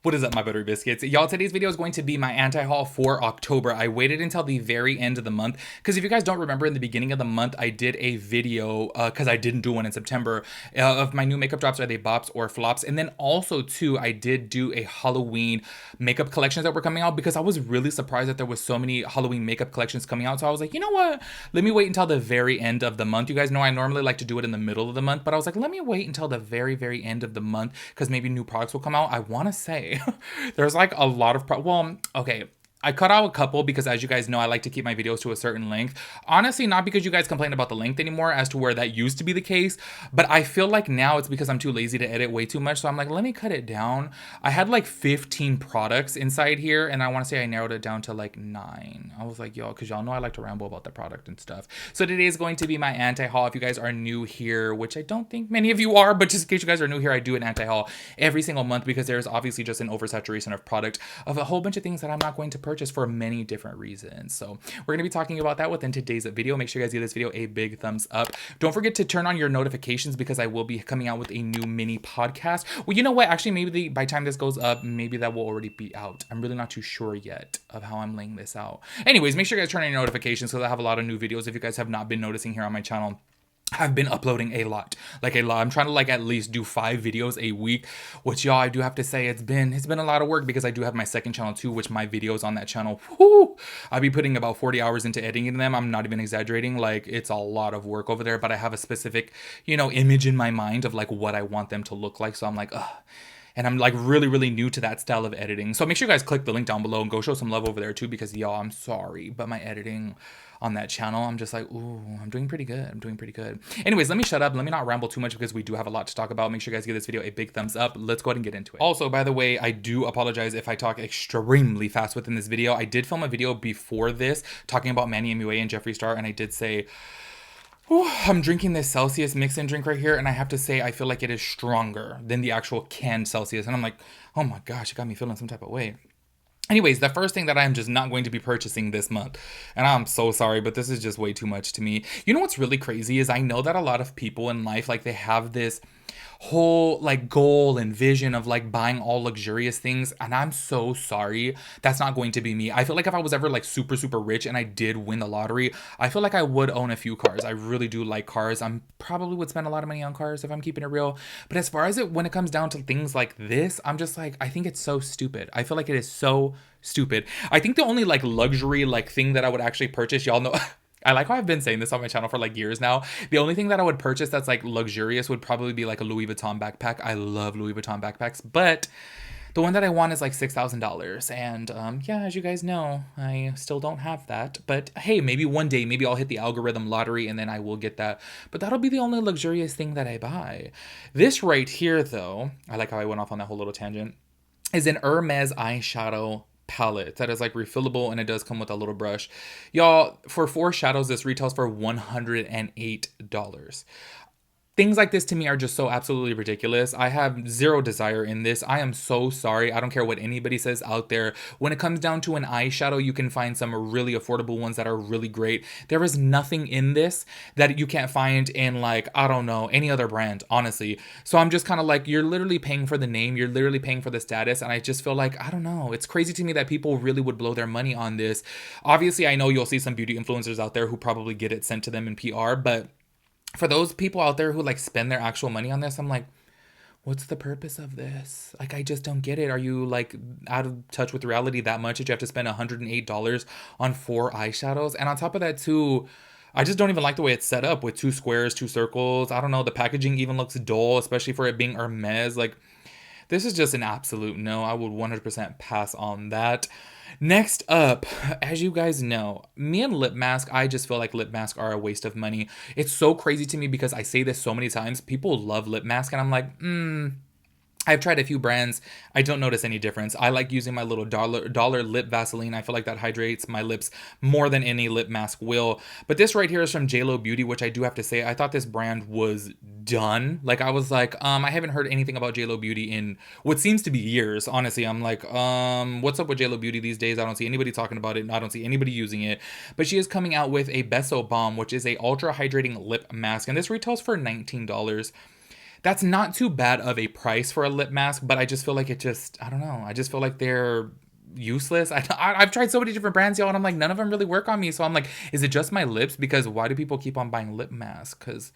What is up, my buttery biscuits? Y'all, today's video is going to be my anti-haul for October. I waited until the very end of the month because if you guys don't remember, in the beginning of the month, I did a video because I didn't do one in September of my new makeup drops. Are they bops or flops? And then also, too, I did do a Halloween makeup collections that were coming out because I was really surprised that there was so many Halloween makeup collections coming out. So I was like, you know what? Let me wait until the very end of the month. You guys know I normally like to do it in the middle of the month, but I was like, let me wait until the very, very end of the month because maybe new products will come out. I want to say there's like a lot of well, okay, I cut out a couple because, as you guys know, I like to keep my videos to a certain length. Honestly, not because you guys complain about the length anymore as to where that used to be the case, but I feel like now it's because I'm too lazy to edit way too much. So I'm like, let me cut it down. I had like 15 products inside here, and I want to say I narrowed it down to like 9. I was like, yo, because y'all know I like to ramble about the product and stuff. So today is going to be my anti-haul. If you guys are new here, which I don't think many of you are, but just in case you guys are new here, I do an anti-haul every single month because there's obviously just an oversaturation of product of a whole bunch of things that I'm not going to purchase for many different reasons. So we're going to be talking about that within today's video. Make sure you guys give this video a big thumbs up. Don't forget to turn on your notifications because I will be coming out with a new mini podcast. Well, you know what? Actually, maybe by the time this goes up, maybe that will already be out. I'm really not too sure yet of how I'm laying this out. Anyways, make sure you guys turn on your notifications because I have a lot of new videos if you guys have not been noticing here on my channel. I've been uploading a lot. I'm trying to at least do 5 videos a week, which y'all, I do have to say it's been a lot of work because I do have my second channel too, which my videos on that channel, whoo, I'll be putting about 40 hours into editing them. I'm not even exaggerating. Like, it's a lot of work over there, but I have a specific, image in my mind of like what I want them to look like. So I'm like, ugh. And I'm like really, really new to that style of editing. So make sure you guys click the link down below and go show some love over there too, because y'all, I'm sorry, but my editing on that channel, I'm just like, ooh, I'm doing pretty good. I'm doing pretty good. Anyways, let me shut up. Let me not ramble too much because we do have a lot to talk about. Make sure you guys give this video a big thumbs up. Let's go ahead and get into it. Also, by the way, I do apologize if I talk extremely fast within this video. I did film a video before this talking about Manny MUA and Jeffree Star, and I did say, ooh, I'm drinking this Celsius mix-in drink right here, and I have to say I feel like it is stronger than the actual canned Celsius. And I'm like, oh my gosh, it got me feeling some type of way. Anyways, the first thing that I'm just not going to be purchasing this month, and I'm so sorry, but this is just way too much to me. You know what's really crazy is I know that a lot of people in life, like, they have this whole like goal and vision of like buying all luxurious things, and I'm so sorry, that's not going to be me. I feel like if I was ever like super rich and I did win the lottery, I feel like I would own a few cars. I really do like cars. I'm probably would spend a lot of money on cars if I'm keeping it real, but as far as when it comes down to things like this, I'm just like, I think it's so stupid. I feel like it is so stupid. I think the only like luxury like thing that I would actually purchase, y'all know, I like how I've been saying this on my channel for like years now. The only thing that I would purchase that's like luxurious would probably be like a Louis Vuitton backpack. I love Louis Vuitton backpacks, but the one that I want is like $6,000. And yeah, as you guys know, I still don't have that. But hey, maybe one day, maybe I'll hit the algorithm lottery and then I will get that. But that'll be the only luxurious thing that I buy. This right here, though, I like how I went off on that whole little tangent, is an Hermes eyeshadow palette that is like refillable, and it does come with a little brush. Y'all, for 4 shadows, this retails for $108. Things like this to me are just so absolutely ridiculous. I have zero desire in this. I am so sorry. I don't care what anybody says out there. When it comes down to an eyeshadow, you can find some really affordable ones that are really great. There is nothing in this that you can't find in like, I don't know, any other brand, honestly. So I'm just kind of like, you're literally paying for the name. You're literally paying for the status. And I just feel like, I don't know. It's crazy to me that people really would blow their money on this. Obviously, I know you'll see some beauty influencers out there who probably get it sent to them in PR, but for those people out there who like spend their actual money on this, I'm like, what's the purpose of this? Like, I just don't get it. Are you like out of touch with reality that much that you have to spend $108 on 4 eyeshadows? And on top of that too, I just don't even like the way it's set up with 2 squares, 2 circles. I don't know. The packaging even looks dull, especially for it being Hermes. Like, this is just an absolute no. I would 100% pass on that. Next up, as you guys know, me and lip mask, I just feel like lip masks are a waste of money. It's so crazy to me because I say this so many times. People love lip mask, and I'm like, I've tried a few brands. I don't notice any difference. I like using my little dollar lip Vaseline. I feel like that hydrates my lips more than any lip mask will. But this right here is from JLo Beauty, which I do have to say, I thought this brand was done. Like, I was like, I haven't heard anything about JLo Beauty in what seems to be years. Honestly, I'm like, what's up with JLo Beauty these days? I don't see anybody talking about it. I don't see anybody using it. But she is coming out with a Beso Balm, which is a ultra hydrating lip mask. And this retails for $19. That's not too bad of a price for a lip mask, but I just feel like it just, I don't know. I just feel like they're useless. I've tried so many different brands, y'all, and I'm like, none of them really work on me. So I'm like, is it just my lips? Because why do people keep on buying lip masks? Because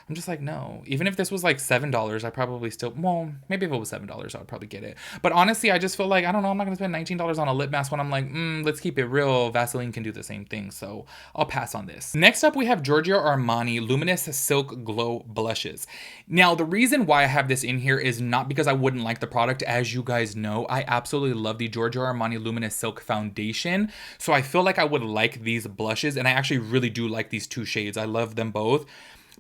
I'm just like, no. Even if this was like $7, I probably still, well, maybe if it was $7, I would probably get it. But honestly, I just feel like, I don't know, I'm not going to spend $19 on a lip mask when I'm like, let's keep it real. Vaseline can do the same thing. So I'll pass on this. Next up, we have Giorgio Armani Luminous Silk Glow Blushes. Now, the reason why I have this in here is not because I wouldn't like the product. As you guys know, I absolutely love the Giorgio Armani Luminous Silk Foundation. So I feel like I would like these blushes, and I actually really do like these two shades. I love them both.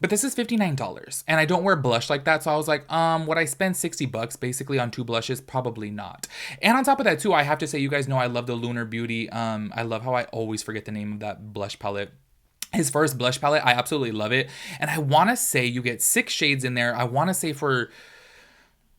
But this is $59 and I don't wear blush like that. So I was like, would I spend 60 bucks basically on two blushes? Probably not. And on top of that too, I have to say, you guys know I love the Lunar Beauty. I love how I always forget the name of that blush palette. His first blush palette, I absolutely love it. And I want to say you get 6 shades in there. I want to say for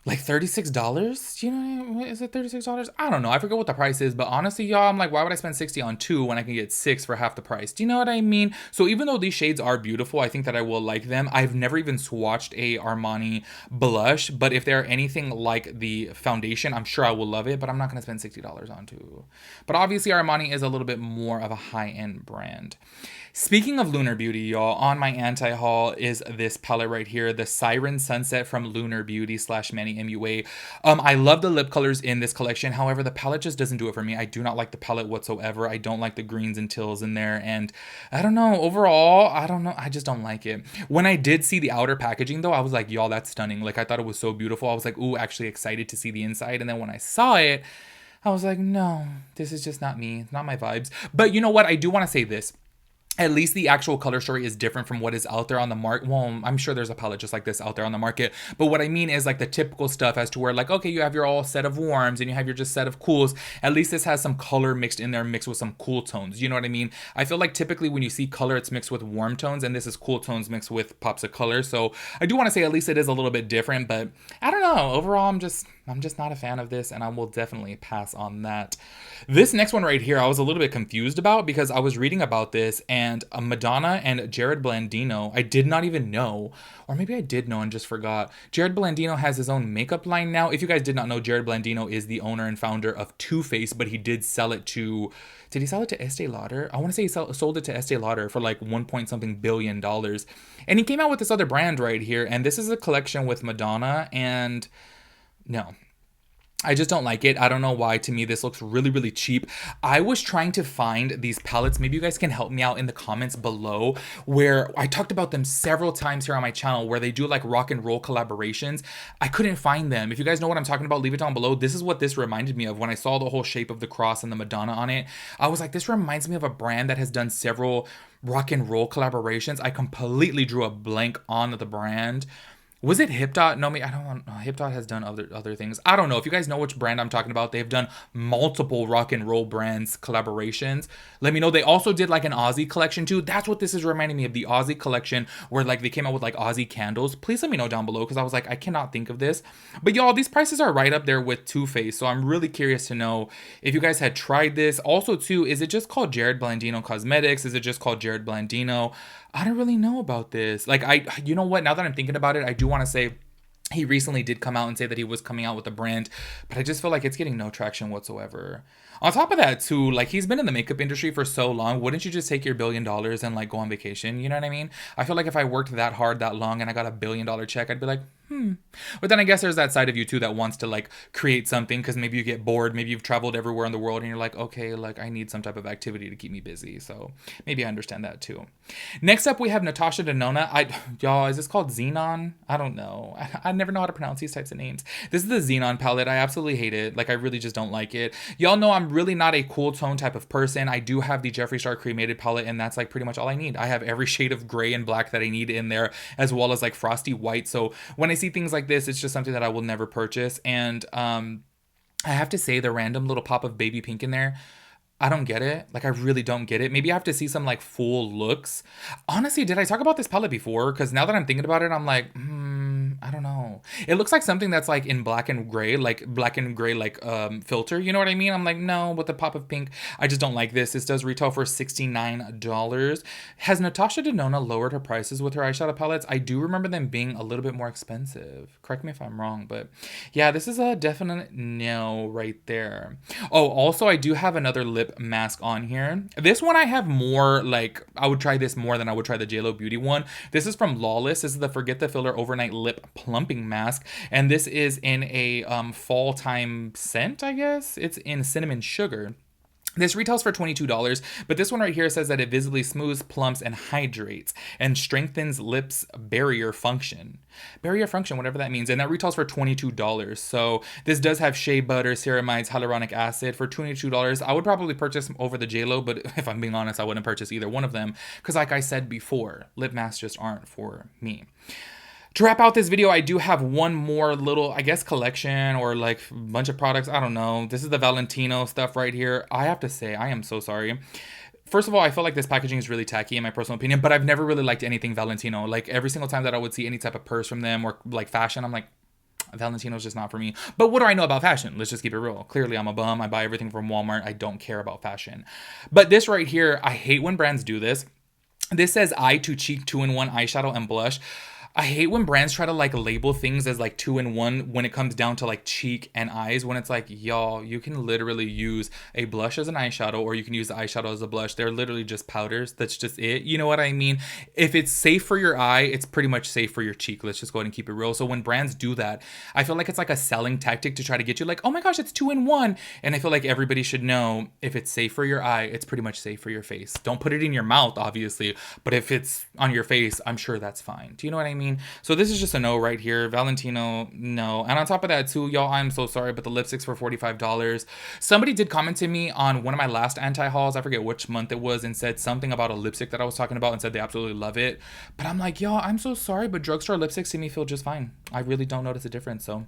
like $36. You know, is it $36? I don't know. I forget what the price is, but honestly, y'all, I'm like, why would I spend 60 on 2 when I can get 6 for half the price? Do you know what I mean? So even though these shades are beautiful, I think that I will like them. I've never even swatched a Armani blush, but if they're anything like the foundation, I'm sure I will love it, but I'm not going to spend $60 on 2. But obviously Armani is a little bit more of a high-end brand. Speaking of Lunar Beauty, y'all, on my anti-haul is this palette right here, the Siren Sunset from Lunar Beauty / Manny MUA. I love the lip colors in this collection. However, the palette just doesn't do it for me. I do not like the palette whatsoever. I don't like the greens and teals in there. And I don't know, overall, I don't know. I just don't like it. When I did see the outer packaging though, I was like, y'all, that's stunning. Like, I thought it was so beautiful. I was like, ooh, actually excited to see the inside. And then when I saw it, I was like, no, this is just not me. It's not my vibes. But you know what? I do want to say this. At least the actual color story is different from what is out there on the market. Well, I'm sure there's a palette just like this out there on the market. But what I mean is like the typical stuff as to where like, okay, you have your all set of warms and you have your just set of cools. At least this has some color mixed in there, mixed with some cool tones. You know what I mean? I feel like typically when you see color, it's mixed with warm tones, and this is cool tones mixed with pops of color. So I do want to say at least it is a little bit different, but I don't know. Overall, I'm just not a fan of this, and I will definitely pass on that. This next one right here, I was a little bit confused about because I was reading about this, and Madonna and Jared Blandino, I did not even know, or maybe I did know and just forgot. Jared Blandino has his own makeup line now. If you guys did not know, Jared Blandino is the owner and founder of Too Faced, but he did sell it to, did he sell it to Estee Lauder? I want to say he sold it to Estee Lauder for like $1 billion. And he came out with this other brand right here, and this is a collection with Madonna, and no, I just don't like it. I don't know why. To me, this looks really, really cheap. I was trying to find these palettes. Maybe you guys can help me out in the comments below, where I talked about them several times here on my channel, where they do like rock and roll collaborations. I couldn't find them. If you guys know what I'm talking about, leave it down below. This is what this reminded me of when I saw the whole shape of the cross and the Madonna on it. I was like, this reminds me of a brand that has done several rock and roll collaborations. I completely drew a blank on the brand. Was it Hip Dot? No, I don't want. Hip Dot has done other things. I don't know. If you guys know which brand I'm talking about, they've done multiple rock and roll brands collaborations. Let me know. They also did like an Aussie collection too. That's what this is reminding me of, the Aussie collection, where like they came out with like Aussie candles. Please let me know down below, because I was like, I cannot think of this. But y'all, these prices are right up there with Too Faced. So I'm really curious to know if you guys had tried this. Also too, is it just called Jared Blandino Cosmetics? Is it just called Jared Blandino? I don't really know about this. Like, you know what? Now that I'm thinking about it, I do want to say he recently did come out and say that he was coming out with a brand, but I just feel like it's getting no traction whatsoever. On top of that too, like, he's been in the makeup industry for so long. Wouldn't you just take your $1 billion and like go on vacation? You know what I mean? I feel like if I worked that hard that long and I got a $1 billion check, I'd be like, But then I guess there's that side of you too that wants to like create something, because maybe you get bored, maybe you've traveled everywhere in the world and you're like, okay, like I need some type of activity to keep me busy. So maybe I understand that too. Next up, we have Natasha Denona. Y'all, is this called Xenon? I don't know. I never know how to pronounce these types of names. This is the Xenon palette. I absolutely hate it. Like, I really just don't like it. Y'all know I'm really not a cool tone type of person. I do have the Jeffree Star Cremated palette, and that's like pretty much all I need. I have every shade of gray and black that I need in there, as well as like frosty white. So when I see things like this, it's just something that I will never purchase. And I have to say, the random little pop of baby pink in there, I don't get it. Like, I really don't get it. Maybe I have to see some like full looks. Honestly, did I talk about this palette before? Because now that I'm thinking about it, I'm like, I don't know. It looks like something that's like in black and gray like filter. You know what I mean? I'm like, no, with a pop of pink. I just don't like this. This does retail for $69. Has Natasha Denona lowered her prices with her eyeshadow palettes? I do remember them being a little bit more expensive. Correct me if I'm wrong, but yeah, this is a definite no right there. Oh, also I do have another lip mask on here. This one I have more like, I would try this more than I would try the JLo Beauty one. This is from Lawless. This is the Forget the Filler Overnight Lip Plumping Mask. And this is in a fall time scent, I guess. It's in cinnamon sugar. This retails for $22, but this one right here says that it visibly smooths, plumps, and hydrates, and strengthens lips barrier function. Barrier function, whatever that means. And that retails for $22. So this does have shea butter, ceramides, hyaluronic acid for $22. I would probably purchase over the JLo, but if I'm being honest, I wouldn't purchase either one of them. Because like I said before, lip masks just aren't for me. To wrap out this video, I do have one more little, I guess, collection or like a bunch of products. I don't know. This is the Valentino stuff right here. I have to say, I am so sorry. First of all, I feel like this packaging is really tacky in my personal opinion, but I've never really liked anything Valentino. Like every single time that I would see any type of purse from them or like fashion, I'm like, Valentino's just not for me. But what do I know about fashion? Let's just keep it real. Clearly, I'm a bum. I buy everything from Walmart. I don't care about fashion. But this right here, I hate when brands do this. This says eye to cheek 2-in-1 eyeshadow and blush. I hate when brands try to like label things as like 2-in-1 when it comes down to like cheek and eyes, when it's like, y'all, you can literally use a blush as an eyeshadow or you can use the eyeshadow as a blush. They're literally just powders. That's just it. You know what I mean? If it's safe for your eye, it's pretty much safe for your cheek. Let's just go ahead and keep it real. So when brands do that, I feel like it's like a selling tactic to try to get you like, oh my gosh, it's 2-in-1. And I feel like everybody should know if it's safe for your eye, it's pretty much safe for your face. Don't put it in your mouth, obviously. But if it's on your face, I'm sure that's fine. Do you know what I mean? So this is just a no right here. Valentino, no. And on top of that too, y'all, I'm so sorry, but the lipsticks for $45. Somebody did comment to me on one of my last anti-hauls, I forget which month it was, and said something about a lipstick that I was talking about and said they absolutely love it. But I'm like, y'all, I'm so sorry, but drugstore lipsticks to me feel just fine. I really don't notice a difference. So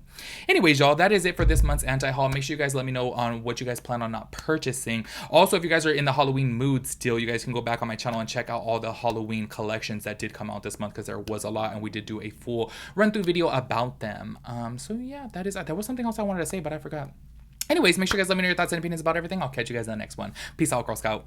anyways, y'all, that is it for this month's anti-haul. Make sure you guys let me know on what you guys plan on not purchasing. Also, if you guys are in the Halloween mood still, you guys can go back on my channel and check out all the Halloween collections that did come out this month, because there was a lot and we did do a full run through video about them. So yeah, that was something else I wanted to say, but I forgot. Anyways, make sure you guys let me know your thoughts and opinions about everything. I'll catch you guys in the next one. Peace out, Girl Scout.